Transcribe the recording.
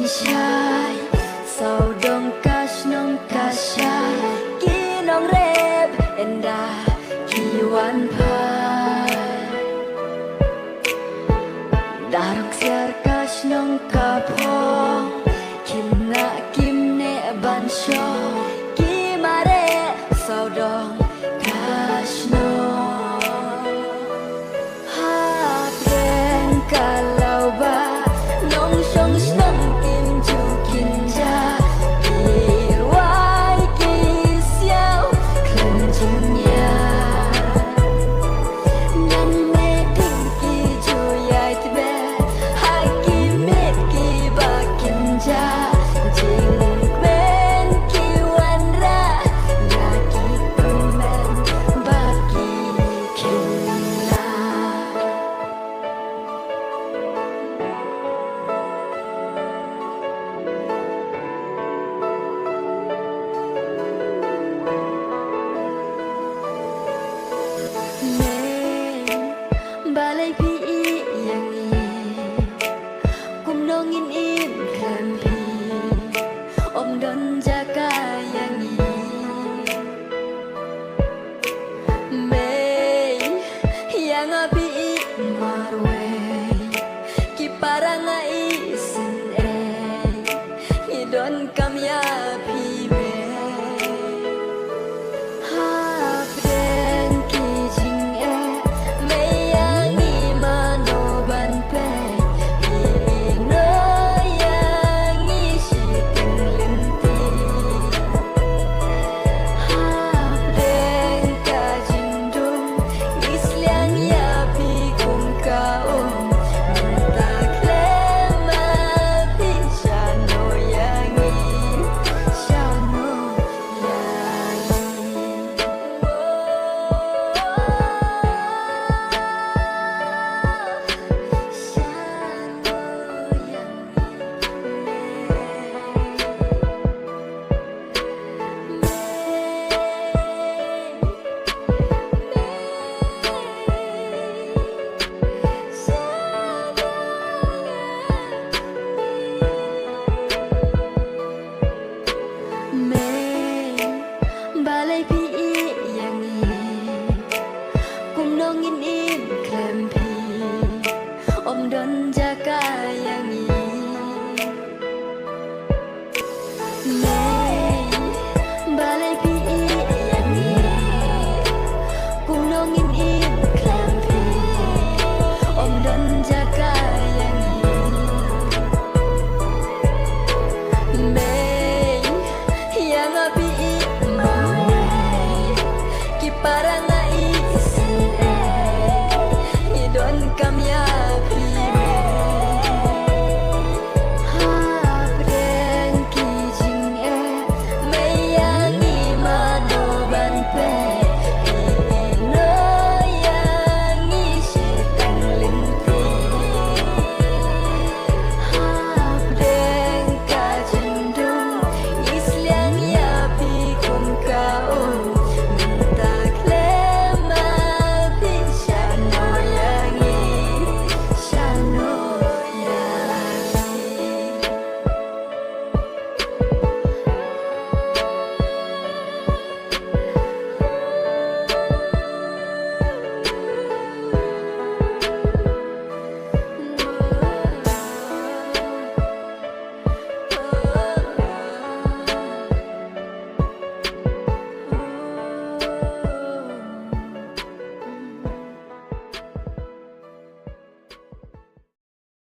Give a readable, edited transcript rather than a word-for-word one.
Shai sau dong kasha kinong rep enda kiwan pai darok siar kasnong kapong kinna kimne bansho kimare sau dong kasnong hapren kalau ba nong shong snong kim chu kinja irwai kisiao klen junya nan me pinki ju yai tbe haki met ki ba kinja jing ben ki wanra ya ki kumen ba ki kinna balai pi yang i kum nongin im klampi om don jaka yang i mei yang api marwe ki paranga isin idon kam ya